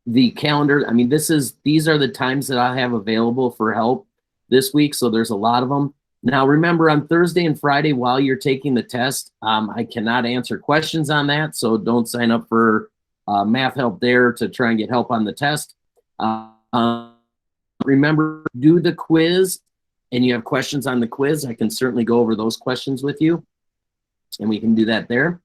the calendar, I mean, these are the times that I have available for help this week, so there's a lot of them. Now, remember, on Thursday and Friday, while you're taking the test, I cannot answer questions on that, so don't sign up for math help there to try and get help on the test. Remember, do the quiz, and you have questions on the quiz. I can certainly go over those questions with you, and we can do that there.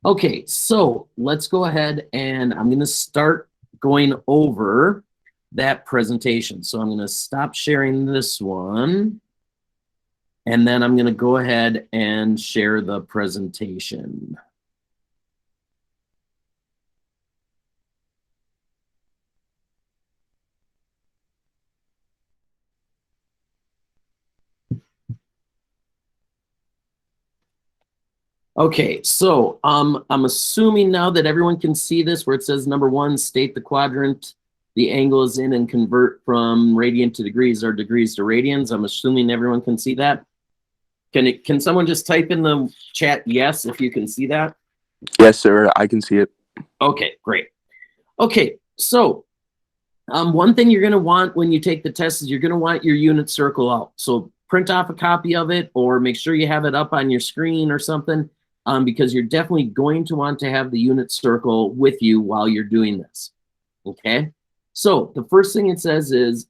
Okay, so let's go ahead, and I'm going to start going over that presentation. So I'm going to stop sharing this one, and then I'm going to go ahead and share the presentation. Okay, so I'm assuming now that everyone can see this where it says number 1, state the quadrant the angle is in and convert from radian to degrees or degrees to radians. I'm assuming everyone can see that. Can someone just type in the chat yes if you can see that? Yes, sir, I can see it. Okay, great. Okay, so one thing you're going to want when you take the test is you're going to want your unit circle out. So print off a copy of it or make sure you have it up on your screen or something, because you're definitely going to want to have the unit circle with you while you're doing this. Okay, so the first thing it says is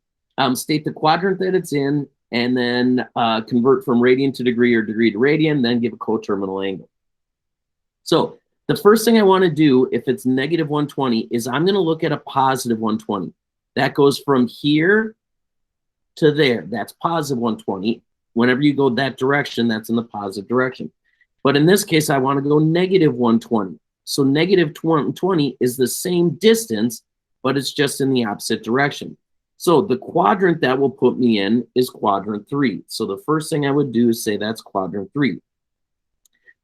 state the quadrant that it's in, and then convert from radian to degree or degree to radian, then give a coterminal angle. So the first thing I want to do, if it's negative 120, is I'm going to look at a positive 120. That goes from here to there. That's positive 120. Whenever you go that direction, that's in the positive direction. But in this case, I want to go negative 120. So negative 120 is the same distance, but it's just in the opposite direction. So the quadrant that will put me in is quadrant 3. So the first thing I would do is say that's quadrant 3.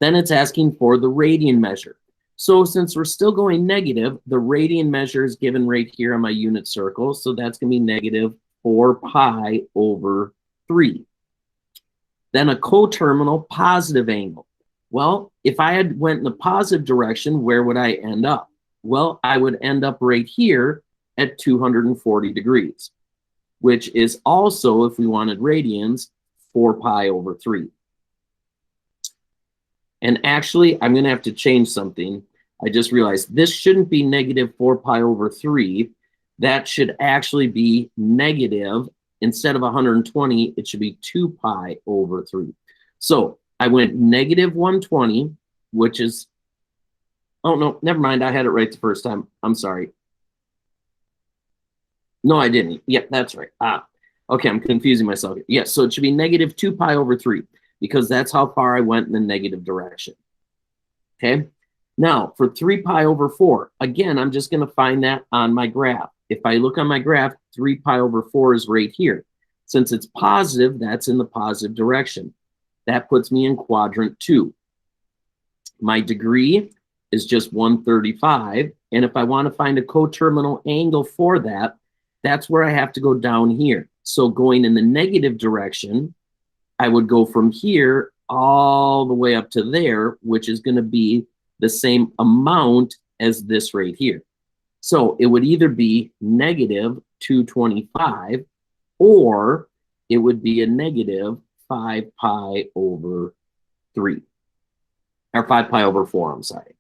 Then it's asking for the radian measure. So since we're still going negative, the radian measure is given right here on my unit circle. So that's going to be negative 4 pi over 3. Then a coterminal positive angle. Well, if I had went in the positive direction, where would I end up? Well, I would end up right here at 240 degrees, which is also, if we wanted radians, 4 pi over 3. And actually, I'm going to have to change something. I just realized this shouldn't be negative 4 pi over 3. That should actually be negative, instead of 120, it should be 2 pi over 3. So I went negative 120, which is, oh, no, never mind. I had it right the first time. I'm sorry. No, I didn't. Yep, that's right. Okay, I'm confusing myself here. Yes, so it should be negative 2 pi over 3, because that's how far I went in the negative direction. Okay, now for 3 pi over 4, again, I'm just going to find that on my graph. If I look on my graph, 3 pi over 4 is right here. Since it's positive, that's in the positive direction. That puts me in quadrant 2. My degree is just 135, and if I want to find a coterminal angle for that, that's where I have to go down here. So going in the negative direction, I would go from here all the way up to there, which is going to be the same amount as this right here. So it would either be negative 225, or it would be a negative 5 pi over 3. Or 5 pi over 4, I'm sorry.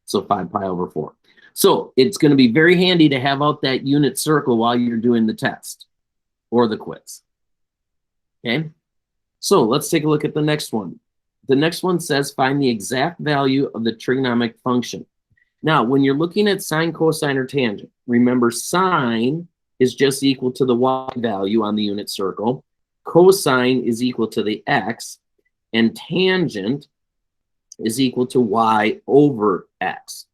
So 5 pi over 4. So it's going to be very handy to have out that unit circle while you're doing the test or the quiz. Okay, so let's take a look at the next one. The next one says find the exact value of the trigonometric function. Now, when you're looking at sine, cosine, or tangent, remember sine is just equal to the y value on the unit circle. Cosine is equal to the x, and tangent is equal to y over x.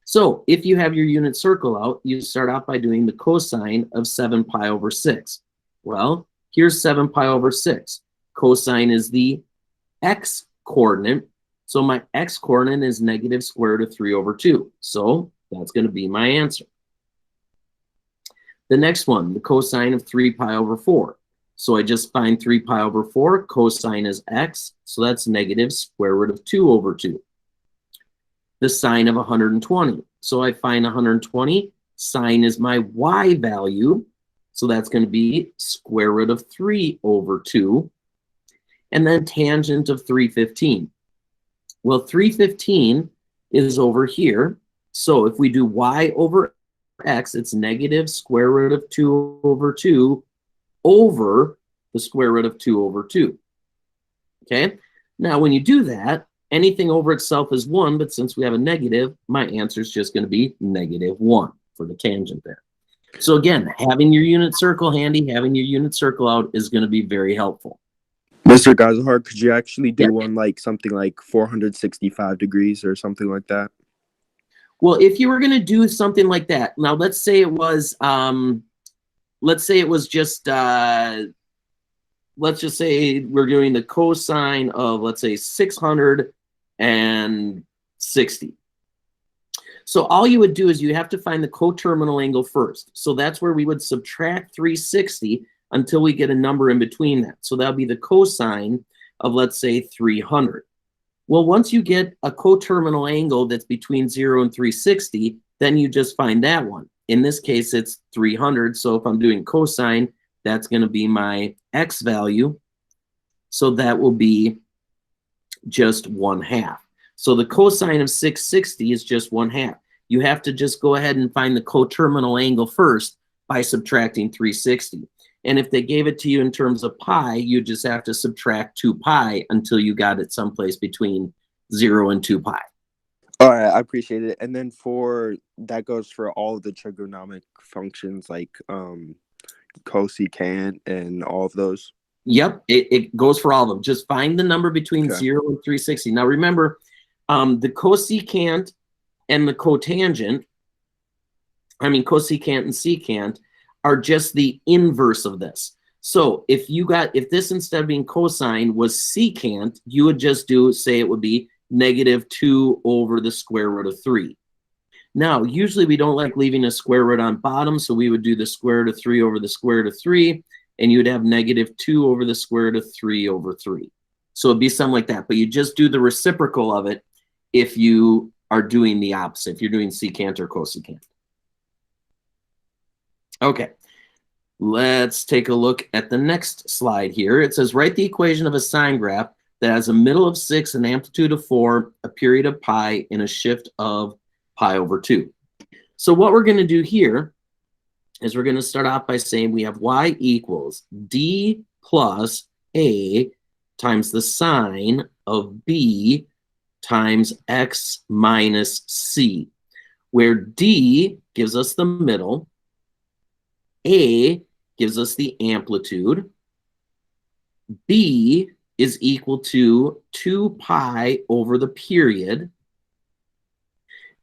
So if you have your unit circle out, you start out by doing the cosine of 7 pi over 6. Well, here's 7 pi over 6. Cosine is the x coordinate. So my x coordinate is negative square root of 3 over 2. So that's going to be my answer. The next one, the cosine of 3 pi over 4. So I just find 3 pi over 4. Cosine is x. So that's negative square root of 2 over 2. the sine of 120. So I find 120, sine is my y value. So that's going to be square root of 3 over 2. And then tangent of 315. Well, 315 is over here. So if we do y over x, it's negative square root of 2 over 2 over the square root of 2 over 2. Okay? Now, when you do that, anything over itself is 1, but since we have a negative, my answer is just going to be negative 1 for the tangent there. So again, having your unit circle handy, having your unit circle out is going to be very helpful. Mr. Gazahar, could you actually do Yeah. one like something like 465 degrees or something like that? Well, if you were going to do something like that, now let's say it was just let's just say we're doing the cosine of, let's say, 660. So all you would do is you have to find the coterminal angle first. So that's where we would subtract 360 until we get a number in between that. So that'll be the cosine of, let's say, 300. Well, once you get a coterminal angle that's between 0 and 360, then you just find that one. In this case, it's 300. So if I'm doing cosine, that's going to be my x value. So that will be just 1/2. So the cosine of 660 is just 1/2. You have to just go ahead and find the coterminal angle first by subtracting 360. And if they gave it to you in terms of pi, you just have to subtract 2 pi until you got it someplace between 0 and 2 pi. All right, I appreciate it. And then that goes for all of the trigonomic functions like cosecant and all of those. Yep, it goes for all of them. Just find the number between 0 and 360. Now remember, the cosecant and the cotangent, cosecant and secant, are just the inverse of this. So if this instead of being cosine was secant, you would just say it would be negative 2 over the square root of 3. Now, usually we don't like leaving a square root on bottom, so we would do the square root of 3 over the square root of 3, and you would have negative 2 over the square root of 3 over 3. So it'd be something like that, but you just do the reciprocal of it if you are doing the opposite, if you're doing secant or cosecant. Okay, let's take a look at the next slide here. It says, write the equation of a sine graph that has a middle of 6, an amplitude of 4, a period of pi, and a shift of pi over 2. So what we're going to do here is we're going to start off by saying we have y equals d plus a times the sine of b times x minus c, where d gives us the middle, a gives us the amplitude, b is equal to 2 pi over the period,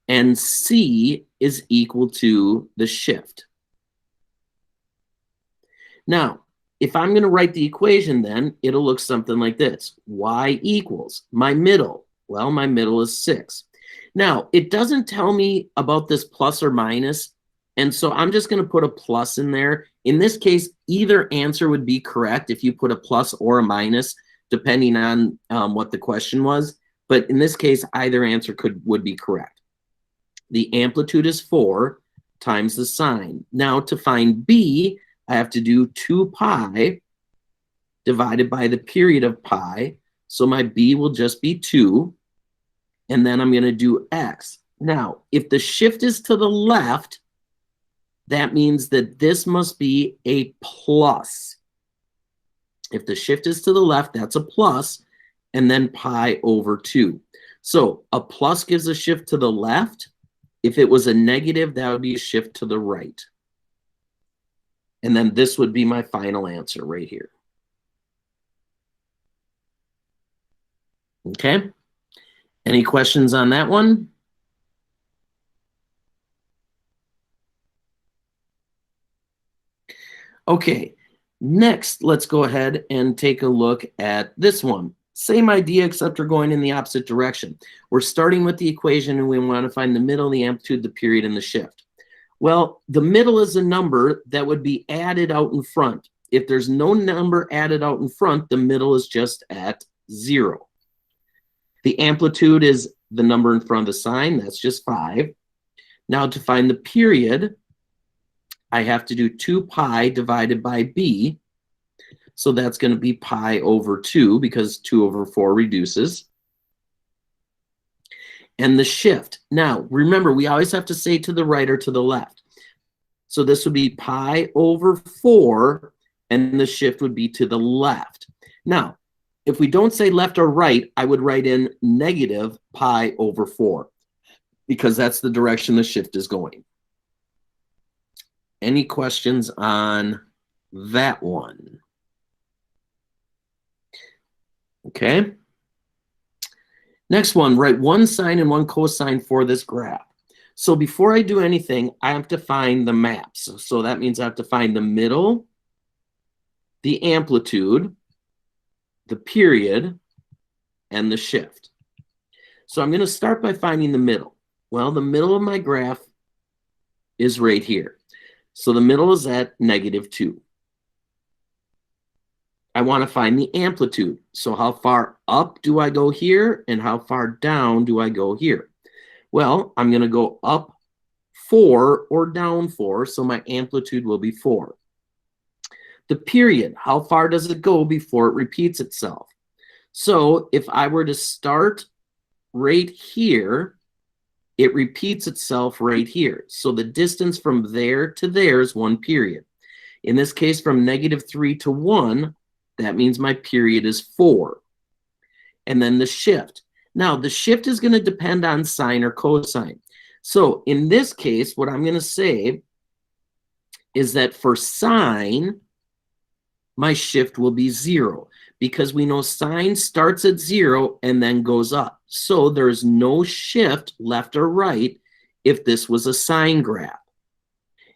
and c is equal to the shift. Now, if I'm going to write the equation, then it'll look something like this. Y equals my middle. Well, my middle is 6. Now, it doesn't tell me about this plus or minus, and so I'm just going to put a plus in there. In this case, either answer would be correct if you put a plus or a minus, depending on what the question was. But in this case, either answer would be correct. The amplitude is 4 times the sine. Now, to find b, I have to do 2 pi divided by the period of pi. So my b will just be 2. And then I'm going to do x. Now, if the shift is to the left, that means that this must be a plus. If the shift is to the left, that's a plus, and then pi over 2. So a plus gives a shift to the left. If it was a negative, that would be a shift to the right. And then this would be my final answer right here. Okay? Any questions on that one? Okay, next, let's go ahead and take a look at this one. Same idea, except we're going in the opposite direction. We're starting with the equation, and we want to find the middle, the amplitude, the period, and the shift. Well, the middle is a number that would be added out in front. If there's no number added out in front, the middle is just at 0. The amplitude is the number in front of the sign, that's just 5. Now to find the period, I have to do 2 pi divided by b. So that's going to be pi over 2 because 2 over 4 reduces. And the shift. Now, remember, we always have to say to the right or to the left. So this would be pi over 4, and the shift would be to the left. Now, if we don't say left or right, I would write in negative pi over 4 because that's the direction the shift is going. Any questions on that one? Okay. Next one, write one sine and one cosine for this graph. So before I do anything, I have to find the maps. So that means I have to find the middle, the amplitude, the period, and the shift. So I'm going to start by finding the middle. Well, the middle of my graph is right here. So the middle is at -2. I want to find the amplitude. So how far up do I go here and how far down do I go here? Well, I'm going to go up 4 or down 4, so my amplitude will be 4. The period, how far does it go before it repeats itself? So if I were to start right here, it repeats itself right here. So the distance from there to there is 1 period. In this case, from -3 to 1, that means my period is 4. And then the shift. Now, the shift is going to depend on sine or cosine. So in this case, what I'm going to say is that for sine, my shift will be 0 because we know sine starts at 0 and then goes up. So there's no shift left or right if this was a sine graph.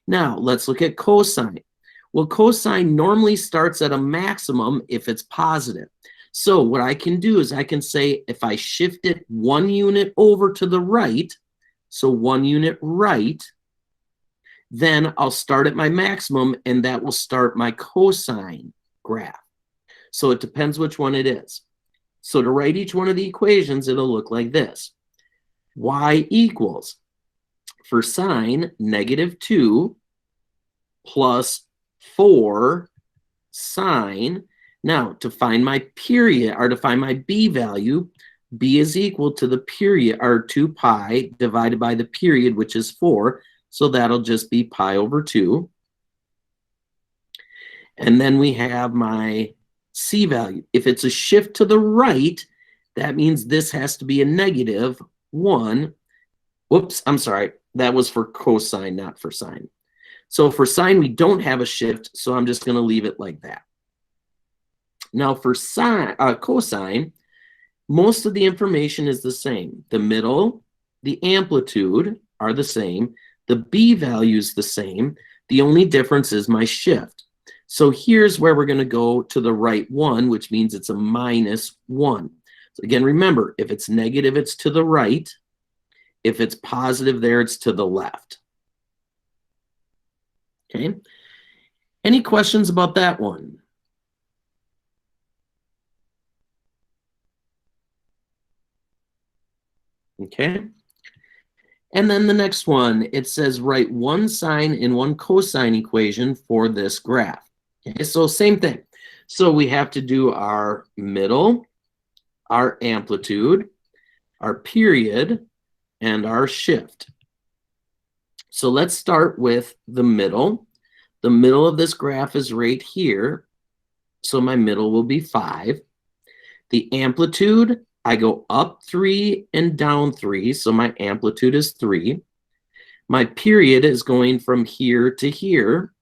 Now, let's look at cosine. Well, cosine normally starts at a maximum if it's positive. So what I can do is I can say if I shift it 1 unit over to the right, so 1 unit right, then I'll start at my maximum and that will start my cosine graph. So it depends which one it is. So to write each one of the equations, it'll look like this. Y equals, for sine, -2 plus 4 sine. Now, to find my period, or to find my b value, b is equal to the period, or 2 pi divided by the period, which is 4. So that'll just be pi over 2. And then we have my c value. If it's a shift to the right, that means this has to be a -1. Whoops, I'm sorry. That was for cosine, not for sine. So for sine, we don't have a shift, so I'm just going to leave it like that. Now for cosine, most of the information is the same. The middle, the amplitude are the same. The b value is the same. The only difference is my shift. So here's where we're going to go to the right one, which means it's a -1. So again, remember, if it's negative, it's to the right. If it's positive there, it's to the left. Okay. Any questions about that one? Okay. And then the next one, it says write one sine and one cosine equation for this graph. Okay, so same thing. So we have to do our middle, our amplitude, our period, and our shift. So let's start with the middle. The middle of this graph is right here. So my middle will be 5. The amplitude, I go up 3 and down 3. So my amplitude is 3. My period is going from here to here.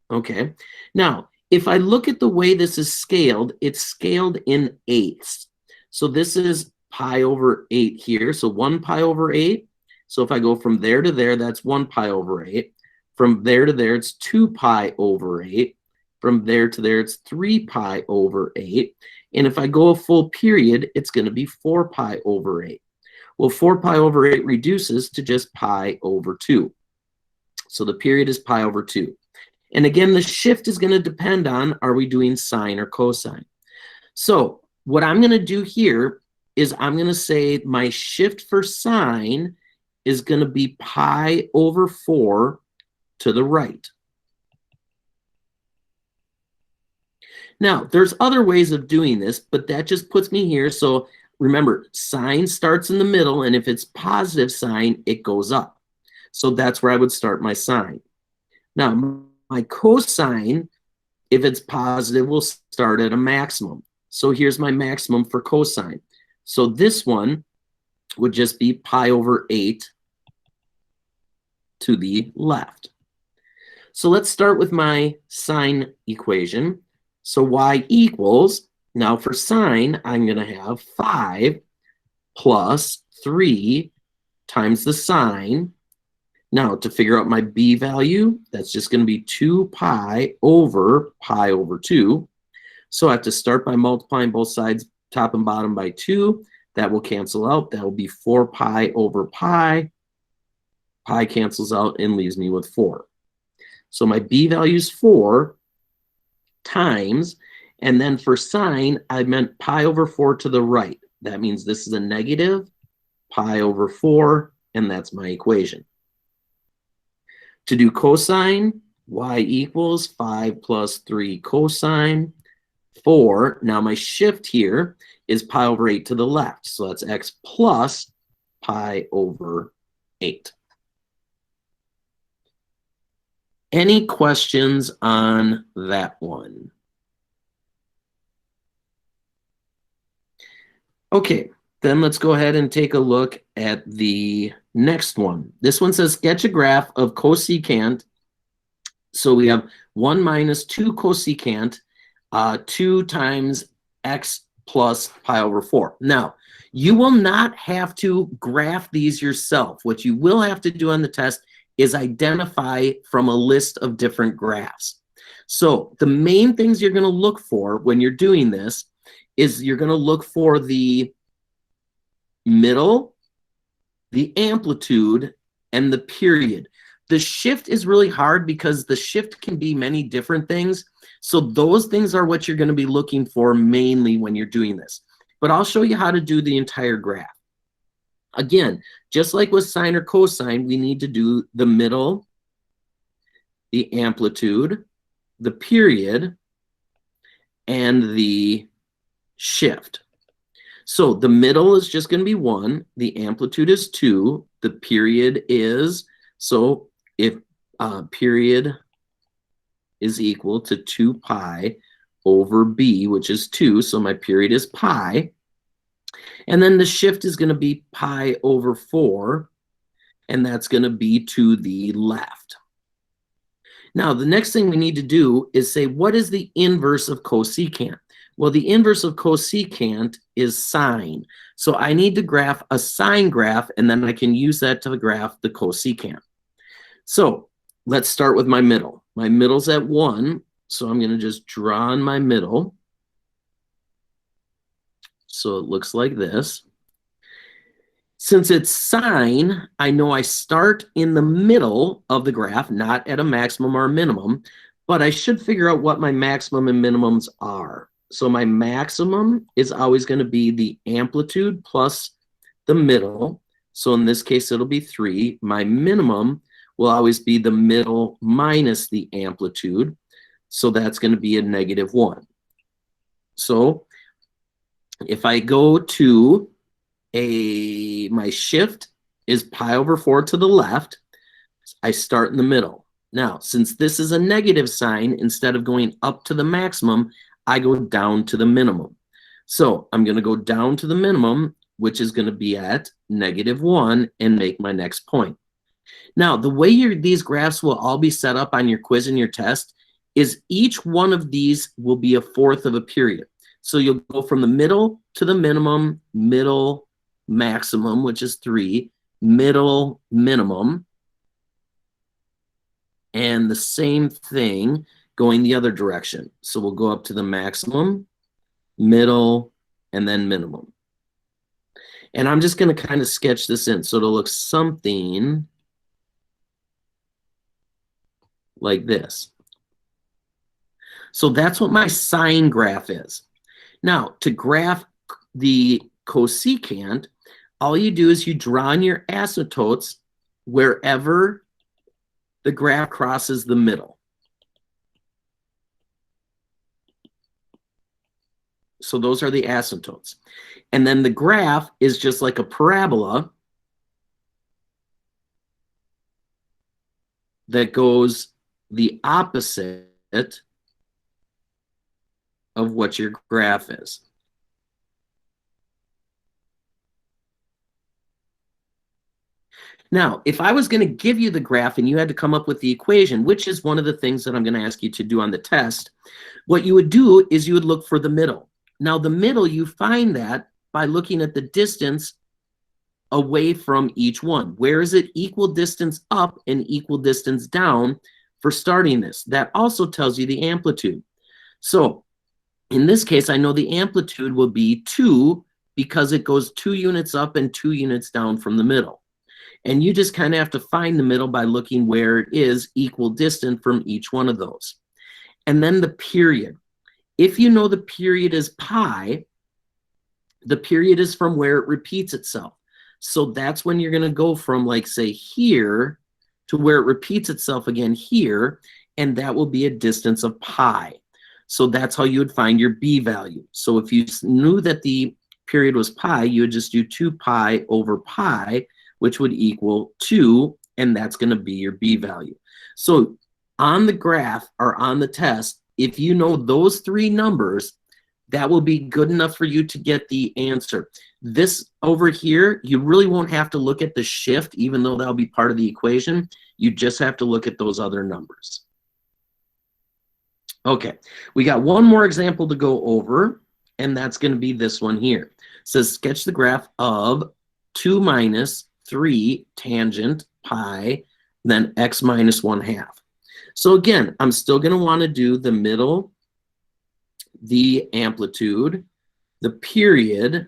Okay. Now, if I look at the way this is scaled, it's scaled in eighths. So this is pi over 8 here. So 1 pi over 8. So if I go from there to there, that's 1 pi over 8. From there to there, it's 2 pi over 8. From there to there, it's 3 pi over 8. And if I go a full period, it's going to be 4 pi over 8. Well, 4 pi over 8 reduces to just pi over 2. So the period is pi over 2. And again, the shift is going to depend on, are we doing sine or cosine? So what I'm going to do here is I'm going to say my shift for sine is going to be pi over 4 to the right. Now, there's other ways of doing this, but that just puts me here. So remember, sine starts in the middle, and if it's positive sine, it goes up. So that's where I would start my sine. Now, my cosine, if it's positive, will start at a maximum. So here's my maximum for cosine. So this one would just be pi over 8 to the left. So let's start with my sine equation. So y equals, now for sine, I'm going to have 5 plus 3 times the sine. Now, to figure out my b value, that's just going to be 2 pi over 2. So I have to start by multiplying both sides, top and bottom, by 2. That will cancel out. That will be 4 pi over pi. Pi cancels out and leaves me with 4. So my b value is 4 times, and then for sine, I meant pi over 4 to the right. That means this is a negative pi over 4, and that's my equation. To do cosine, y equals 5 plus 3 cosine 4. Now my shift here is pi over 8 to the left. So that's x plus pi over 8. Any questions on that one? Okay, then let's go ahead and take a look at the next one. This one says sketch a graph of cosecant. So we have 1 minus 2 cosecant, 2 times x plus pi over 4. Now, you will not have to graph these yourself. What you will have to do on the test is identify from a list of different graphs. So the main things you're going to look for when you're doing this is you're going to look for the middle, the amplitude, and the period. The shift is really hard because the shift can be many different things. So those things are what you're going to be looking for mainly when you're doing this. But I'll show you how to do the entire graph. Again, just like with sine or cosine, we need to do the middle, the amplitude, the period, and the shift. So the middle is just going to be 1. The amplitude is 2. The period is, so if period is equal to 2 pi over b, which is 2, so my period is pi. And then the shift is going to be pi over 4, and that's going to be to the left. Now, the next thing we need to do is say, what is the inverse of cosecant? Well, the inverse of cosecant is sine. So I need to graph a sine graph, and then I can use that to graph the cosecant. So let's start with my middle. My middle's at 1, so I'm going to just draw on my middle. So it looks like this. Since it's sine, I know I start in the middle of the graph, not at a maximum or a minimum, but I should figure out what my maximum and minimums are. So my maximum is always going to be the amplitude plus the middle. So in this case, it'll be 3. My minimum will always be the middle minus the amplitude. So that's going to be a -1. So if I go to my shift is pi over 4 to the left, I start in the middle. Now, since this is a negative sign, instead of going up to the maximum, I go down to the minimum. So I'm going to go down to the minimum, which is going to be at -1, and make my next point. Now, the way these graphs will all be set up on your quiz and your test is each one of these will be a fourth of a period. So you'll go from the middle to the minimum, middle, maximum, which is 3, middle, minimum, and the same thing going the other direction. So we'll go up to the maximum, middle, and then minimum. And I'm just going to kind of sketch this in. So it'll look something like this. So that's what my sine graph is. Now, to graph the cosecant, all you do is you draw in your asymptotes wherever the graph crosses the middle. So those are the asymptotes. And then the graph is just like a parabola that goes the opposite of what your graph is. Now, if I was going to give you the graph and you had to come up with the equation, which is one of the things that I'm going to ask you to do on the test, what you would do is you would look for the middle. Now, the middle, you find that by looking at the distance away from each one. Where is it equal distance up and equal distance down for starting this? That also tells you the amplitude. So in this case, I know the amplitude will be 2 because it goes 2 units up and 2 units down from the middle. And you just kind of have to find the middle by looking where it is equal distant from each one of those. And then the period. If you know the period is pi, the period is from where it repeats itself. So that's when you're going to go from, like, say, here to where it repeats itself again here, and that will be a distance of pi. So that's how you would find your b value. So if you knew that the period was pi, you would just do 2 pi over pi, which would equal 2, and that's going to be your b value. So on the graph or on the test, if you know those 3 numbers, that will be good enough for you to get the answer. This over here, you really won't have to look at the shift, even though that'll be part of the equation. You just have to look at those other numbers. Okay, we got one more example to go over, and that's going to be this one here. It says sketch the graph of 2 minus 3 tangent pi, then x minus 1/2. So again, I'm still going to want to do the middle, the amplitude, the period,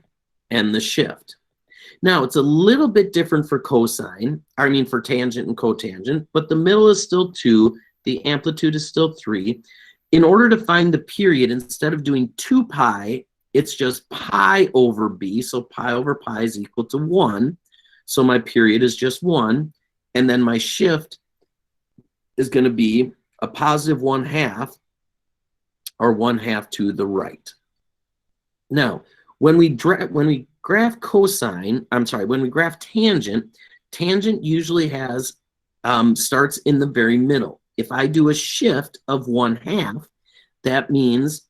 and the shift. Now, it's a little bit different for cosine, for tangent and cotangent, but the middle is still 2, the amplitude is still 3. In order to find the period, instead of doing 2 pi, it's just pi over b, so pi over pi is equal to 1. So my period is just 1, and then my shift is going to be a positive 1/2, or 1/2 to the right. Now, when we graph cosine, when we graph tangent, tangent usually has starts in the very middle. If I do a shift of 1/2, that means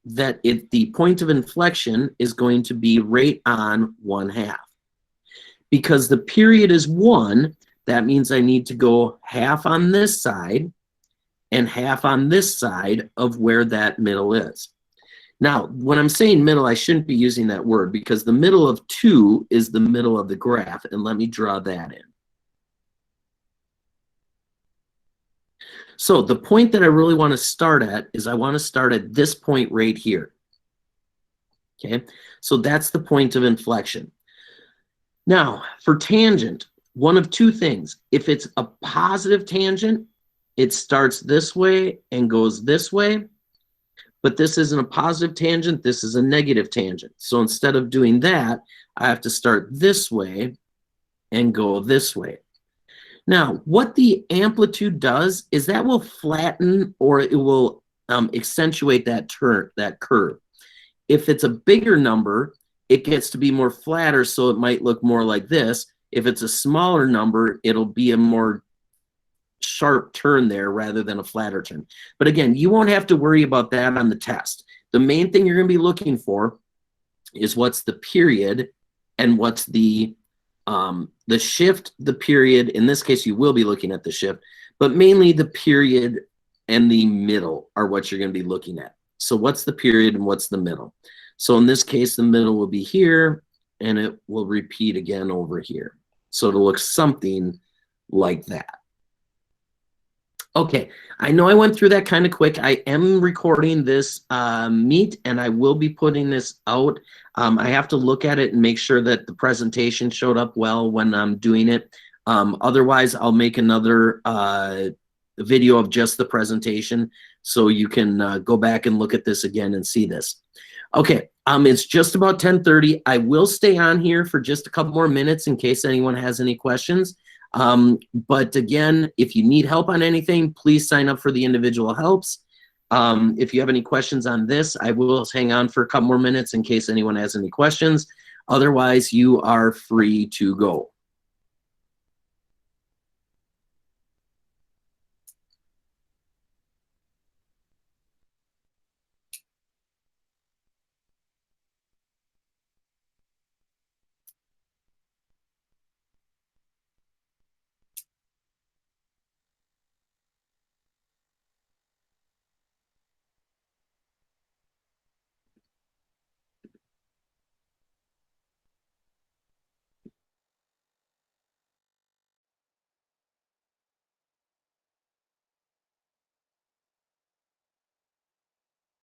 that the point of inflection is going to be right on 1/2. Because the period is 1, that means I need to go half on this side and half on this side of where that middle is. Now, when I'm saying middle, I shouldn't be using that word because the middle of 2 is the middle of the graph, and let me draw that in. So the point that I really want to start at is I want to start at this point right here. Okay, so that's the point of inflection. Now, for tangent, one of 2 things. If it's a positive tangent, it starts this way and goes this way. But this isn't a positive tangent, this is a negative tangent. So instead of doing that, I have to start this way and go this way. Now, what the amplitude does is that will flatten or it will accentuate that curve. If it's a bigger number, it gets to be more flatter, so it might look more like this. If it's a smaller number, it'll be a more sharp turn there rather than a flatter turn. But again, you won't have to worry about that on the test. The main thing you're going to be looking for is what's the period and what's the shift, the period. In this case, you will be looking at the shift, but mainly the period and the middle are what you're going to be looking at. So what's the period and what's the middle? So in this case, the middle will be here, and it will repeat again over here. So it'll look something like that. Okay, I know I went through that kind of quick. I am recording this meet, and I will be putting this out. I have to look at it and make sure that the presentation showed up well when I'm doing it. Otherwise, I'll make another video of just the presentation so you can go back and look at this again and see this. Okay, It's just about 10:30. I will stay on here for just a couple more minutes in case anyone has any questions. But again, if you need help on anything, please sign up for the individual helps. If you have any questions on this, I will hang on for a couple more minutes in case anyone has any questions. Otherwise, you are free to go.